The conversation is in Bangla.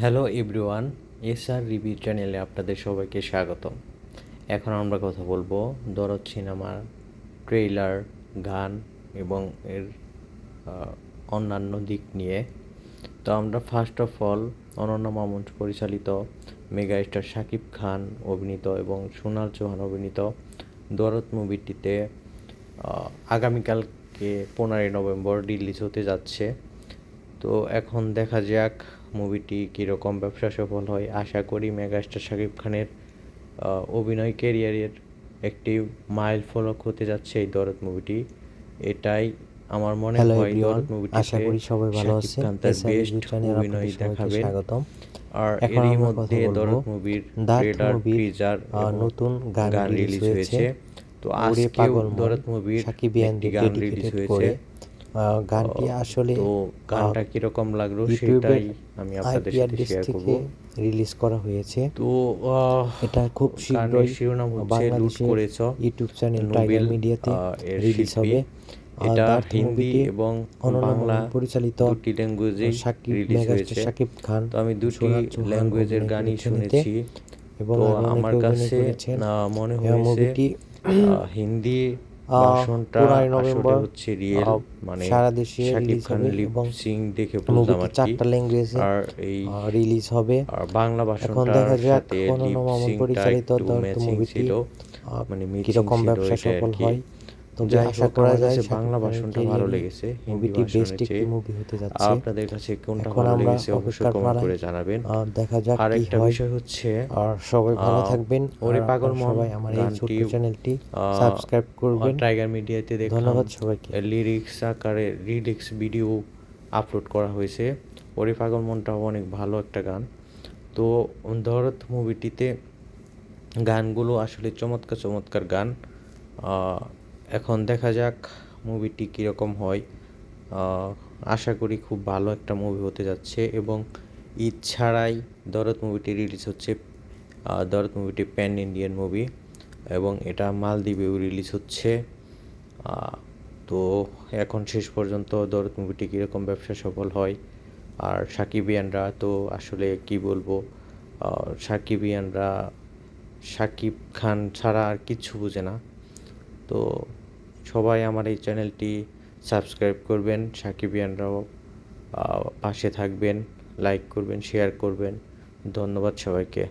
হ্যালো এভরিওয়ান, এসআর রিভিউ চ্যানেলে আপনাদের সবাইকে স্বাগতম। এখন আমরা কথা বলবো দরদ সিনেমার ট্রেইলার, গান এবং এর অন্যান্য দিক নিয়ে। তো আমরা first of all Ananya Mamun পরিচালিত, মেগা স্টার শাকিব খান অভিনীত এবং সোনাল চৌহান অভিনীত দরদ মুভিটিতে আগামীকালকে 15ই নভেম্বর রিলিজ হতে যাচ্ছে। তো এখন দেখা যাক মুভিটি কীরকম ব্যবসা সফল হয়। আশা করি মেগাস্টার শাকিব খানের অভিনয় ক্যারিয়ারের একটি মাইল ফলক হতে যাচ্ছে এই দরদ মুভিটি। এটাই আমার মনে হয়। দরদ মুভিটিতে আশা করি সবাই ভালো শাকিব আছেন। খান তার বেস্ট অভিনয় দেখাবেন। আর এরই মধ্যে দরদ মুভির ট্রেলার, টিজার নতুন গান রিলিজ হয়েছে। তো আজকেও দরদ মুভির একটি গান রিলিজ হয়েছে। গানটি আসলে তো গানটা কিরকম লাগলো সেটাই আমি আপনাদের সাথে শেয়ার করব। রিলিজ করা হয়েছে। তো এটা খুব শীঘ্রই শিরোনাম হচ্ছে লুট করেছ, ইউটিউব চ্যানেল টাইগার মিডিয়াতে রিলিজ হবে। এটা হিন্দি এবং বাংলা পরিচালিত দুটি ল্যাঙ্গুয়েজে রিলিজ হয়েছে। শাকিব খান তো আমি দুটি ল্যাঙ্গুয়েজের গানই শুনেছি। এবং তো আমার কাছে মনে হয়েছে হিন্দি ভার্সনটা আসলে হচ্ছে রিয়েল, মানে সারা দেশে শাকিব খান লিপ সিং দেখে বুঝলাম আর কি। 4টা ল্যাঙ্গুয়েজে আর এই রিলিজ হবে। আর বাংলা ভার্সনটার সাথে লিপ সিংটা একটু ম্যাচিং ছিল, মানে কিরকম ব্যবসা সফল হয়। তবে আশা করা যায় বাংলা ভার্সনটা ভালো লেগেছে হিন্দি ভার্সনের চেয়ে। মুভি হতে যাচ্ছে। আপনাদের কাছে কোনটা ভালো লেগেছে অবশ্যই কমেন্ট করে জানাবেন। দেখা যাক আর একটা বিষয় হচ্ছে, আর সবাই ভালো থাকবেন। ওরে পাগল মন সবাই আমার এই ছোট্ট চ্যানেলটি সাবস্ক্রাইব করবেন। টাইগার মিডিয়াতে দেখলাম ধন্যবাদ সবাইকে। লিরিক্স আকারে রিলিক্স ভিডিও আপলোড করা হয়েছে। ওরে পাগল মনটাও অনেক ভালো একটা গান। তো দরদ মুভিটিতে গানগুলো আসলে চমৎকার চমৎকার গান। এখন দেখা যাক মুভিটি কীরকম হয়। আশা করি খুব ভালো একটা মুভি হতে যাচ্ছে এবং ঈদ ছাড়াই দরদ মুভিটি রিলিজ হচ্ছে। দরদ মুভিটি প্যান ইন্ডিয়ান মুভি এবং এটা মালদ্বীপেও রিলিজ হচ্ছে। তো এখন শেষ পর্যন্ত দরদ মুভিটি কীরকম ব্যবসা সফল হয়। আর সাকিবিয়ানরা তো আসলে কি বলবো, সাকিবিয়ানরা শাকিব খান ছাড়া আর কিচ্ছু বোঝে না। তো সবাই আমার এই চ্যানেলটি সাবস্ক্রাইব করবেন, সাকিবিয়ানরাও পাশে থাকবেন, লাইক করবেন, শেয়ার করবেন। ধন্যবাদ সবাইকে।